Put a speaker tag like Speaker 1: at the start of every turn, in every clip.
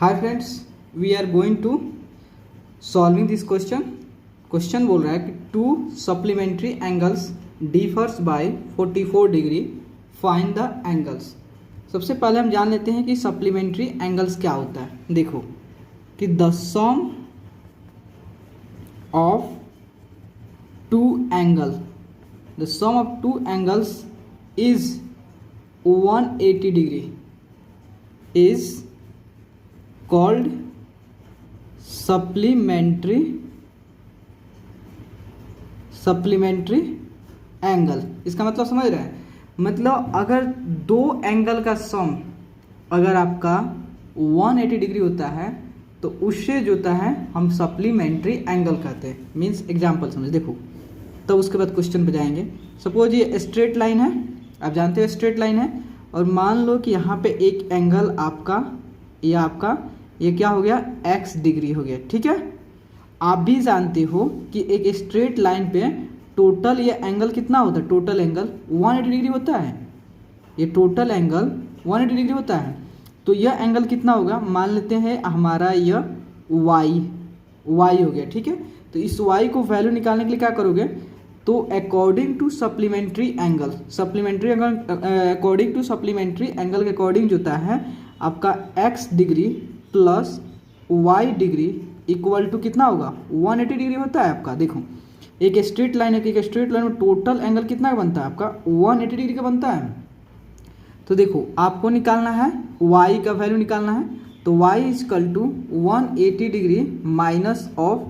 Speaker 1: Hi friends, we are going to solving this question. Question बोल रहा है कि two supplementary angles differs by 44 degree, find the angles. सबसे पहले हम जान लेते हैं कि सप्लीमेंट्री एंगल्स क्या होता है। देखो कि the sum of two angle, the sum of two angles is 180 degree is called supplementary angle. इसका मतलब समझ रहे हैं? मतलब अगर दो एंगल का सम अगर आपका 180 डिग्री होता है तो उससे जो होता है हम सप्लीमेंट्री एंगल कहते हैं। मीन्स एग्जाम्पल समझ, देखो तो उसके बाद क्वेश्चन पे जाएंगे। सपोज ये स्ट्रेट लाइन है, आप जानते हो स्ट्रेट लाइन है, और मान लो कि यहाँ पे एक एंगल आपका ये क्या हो गया, x डिग्री हो गया। ठीक है, आप भी जानते हो कि एक स्ट्रेट लाइन पे टोटल ये एंगल कितना होता है, टोटल एंगल 180 डिग्री होता है। ये टोटल एंगल 180 डिग्री होता है। तो यह एंगल कितना होगा, मान लेते हैं हमारा यह y हो गया। ठीक है, तो इस y को वैल्यू निकालने के लिए क्या करोगे, तो according to supplementary angle, according to supplementary angle के अकॉर्डिंग जो होता है आपका x degree plus y degree equal to कितना होगा, 180 डिग्री होता है आपका। देखो एक स्ट्रेट लाइन है कि एक स्ट्रेट लाइन में टोटल एंगल कितना का बनता है आपका, 180 डिग्री का बनता है। तो देखो आपको निकालना है y का वैल्यू निकालना है, तो y इक्वल टू 180 degree minus of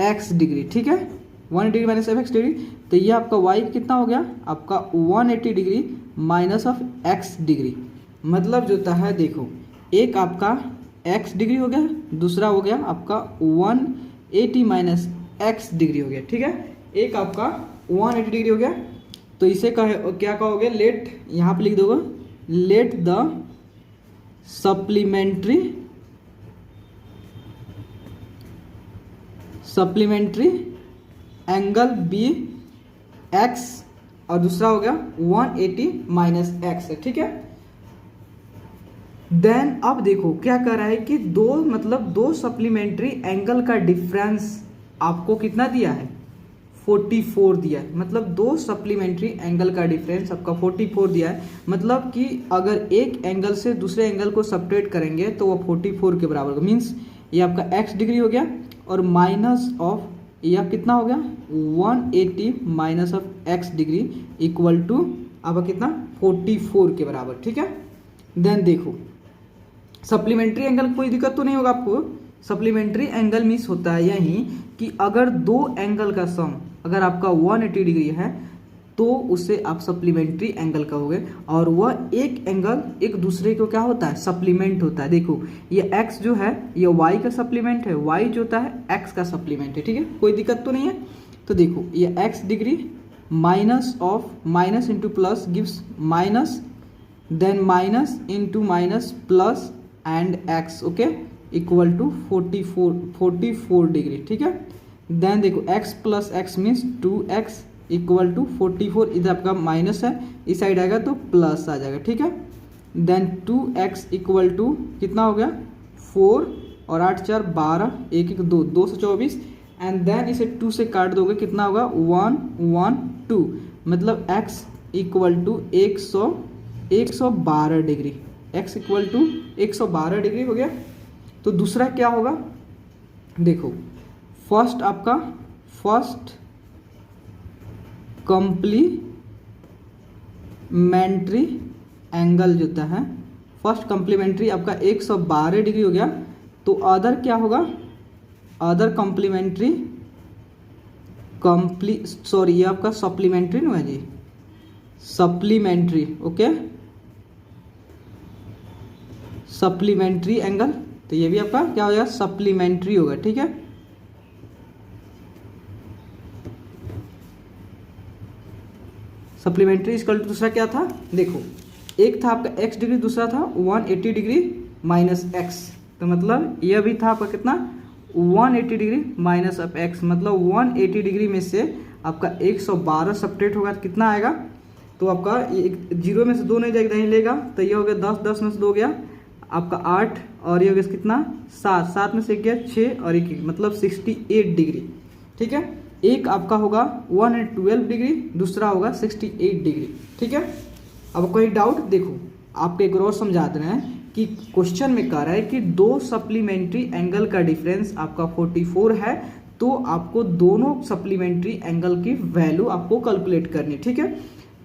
Speaker 1: x degree. ठीक है, 180 degree minus of x degree, तो ये आपका y कितना हो गया आपका 180 degree minus of x degree. मतलब जो होता है, देखो एक आपका x डिग्री हो गया, दूसरा हो गया आपका 180 माइनस x डिग्री हो गया। ठीक है, एक आपका 180 डिग्री हो गया। तो इसे क्या कहोगे, लेट, यहाँ पे लिख दोगे let the supplementary angle be x, और दूसरा हो गया 180 माइनस x है। ठीक है, देन अब देखो क्या कर रहा है कि दो सप्लीमेंट्री एंगल का डिफरेंस आपको कितना दिया है, 44 दिया है। मतलब दो सप्लीमेंट्री एंगल का डिफरेंस आपका 44 दिया है। मतलब कि अगर एक एंगल से दूसरे एंगल को सब्ट्रैक्ट करेंगे तो वो 44 के बराबर होगा। मीन्स ये आपका x डिग्री हो गया और माइनस ऑफ यह कितना हो गया 180 minus of x degree equal to आपका कितना 44 के बराबर। ठीक है, देन देखो सप्लीमेंट्री एंगल कोई दिक्कत तो नहीं होगा आपको। सप्लीमेंट्री एंगल मीन्स होता है यही कि अगर दो एंगल का सम अगर आपका 180 डिग्री है तो उसे आप सप्लीमेंट्री एंगल कहोगे, और वह एक एंगल एक दूसरे को क्या होता है, सप्लीमेंट होता है। देखो ये x जो है ये y का सप्लीमेंट है, y जो होता है x का सप्लीमेंट है। ठीक है, कोई दिक्कत तो नहीं है। तो देखो ये x degree minus of minus into plus gives minus, then minus into minus plus and x, okay, equal to 44 degree. ठीक है, देन देखो x plus x means 2x equal to 44, इधर आपका माइनस है, इस साइड आएगा तो प्लस आ जाएगा। ठीक है, देन 2x इक्वल टू कितना हो गया 4 और 8 4 12, 1 1 2 224, एंड देन इसे 2 से काट दोगे कितना होगा 112। मतलब x equal to 112 degree, x equal to 112 degree हो गया। तो दूसरा क्या होगा, देखो फर्स्ट आपका फर्स्ट कॉम्प्लीमेंट्री एंगल जो होता है, फर्स्ट कॉम्प्लीमेंट्री आपका 112 डिग्री हो गया। तो अदर क्या होगा, अदर कॉम्प्लीमेंट्री सॉरी ये आपका सप्लीमेंट्री नहीं है जी, सप्लीमेंट्री, ओके, सप्लीमेंट्री एंगल, तो ये भी आपका क्या हो जाएगा, सप्लीमेंट्री होगा। ठीक है, सप्लीमेंट्री इक्वल टू दूसरा क्या था, देखो एक था आपका x डिग्री, दूसरा था 180 डिग्री माइनस x। तो मतलब यह भी था आपका कितना 180 डिग्री माइनस ऑफ x। मतलब 180 डिग्री में से आपका 112 सब्ट्रैक्ट होगा तो कितना आएगा, तो आपका 0 में से 2 नहीं जाएगा, नहीं लेगा, तो ये हो गया 10, 10 में से 2 गया आपका 8 और ये हो गया कितना 7, 7 में से गया 6 और 1 मतलब 68 डिग्री। ठीक है, एक आपका होगा 112 डिग्री, दूसरा होगा 68 डिग्री। ठीक है, अब कोई डाउट? देखो आपको एक और समझा देना है कि क्वेश्चन में कह रहा है कि दो सप्लीमेंट्री एंगल का डिफरेंस आपका 44 है, तो आपको दोनों सप्लीमेंट्री एंगल की वैल्यू आपको कैलकुलेट करनी। ठीक है,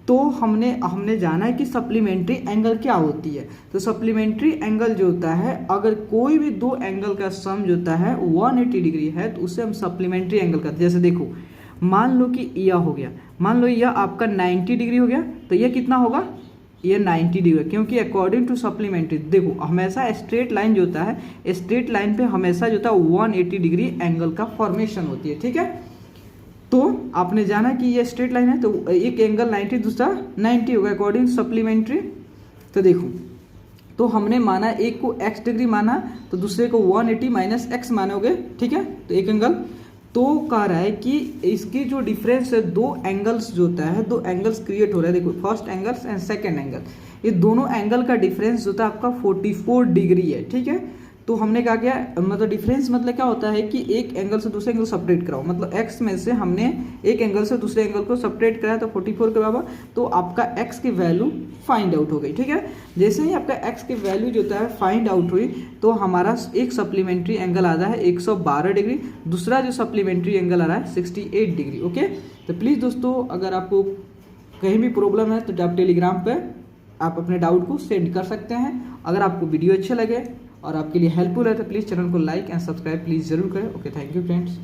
Speaker 1: तो हमने जाना है कि सप्लीमेंट्री एंगल क्या होती है। तो सप्लीमेंट्री एंगल जो होता है, अगर कोई भी दो एंगल का सम जो होता है 180 डिग्री है तो उसे हम सप्लीमेंट्री एंगल कहते हैं। जैसे देखो, मान लो कि यह हो गया, मान लो यह आपका 90 डिग्री हो गया, तो यह कितना होगा, ये 90 डिग्री, क्योंकि अकॉर्डिंग टू सप्लीमेंट्री देखो हमेशा स्ट्रेट लाइन जो होता है, स्ट्रेट लाइन पे हमेशा जो होता है 180 डिग्री एंगल का फॉर्मेशन होती है। ठीक है, तो आपने जाना कि ये स्ट्रेट लाइन है तो एक एंगल 90 दूसरा 90 होगा अकॉर्डिंग सप्लीमेंट्री। तो देखो, तो हमने माना एक को x डिग्री माना तो दूसरे को 180 माइनस एक्स मानोगे। ठीक है, तो एक एंगल, तो कह रहा है कि इसकी जो डिफरेंस है दो एंगल्स जो होता है, दो एंगल्स क्रिएट हो रहा है। देखो first angles and second angle, ये दोनों एंगल का डिफरेंस जो होता है आपका 44 डिग्री है। ठीक है, तो हमने कहा क्या, मतलब डिफरेंस मतलब क्या होता है कि एक एंगल से दूसरे एंगल सेपरेट कराओ, मतलब x में से हमने एक एंगल से दूसरे एंगल को सेपरेट कराया तो 44 के बराबर, तो आपका x की वैल्यू फाइंड आउट हो गई। ठीक है, जैसे ही आपका x की वैल्यू जो होता है फाइंड आउट हुई तो हमारा एक सप्लीमेंट्री एंगल आ रहा है 112 डिग्री, दूसरा जो सप्लीमेंट्री एंगल आ रहा है 68 डिग्री। ओके, तो प्लीज़ दोस्तों अगर आपको कहीं भी प्रॉब्लम है तो आप टेलीग्राम पर आप अपने डाउट को सेंड कर सकते हैं। अगर आपको वीडियो अच्छे लगे और आपके लिए हेल्पफुल है तो प्लीज़ चैनल को लाइक एंड सब्सक्राइब प्लीज़ जरूर करें। Okay, thank you friends.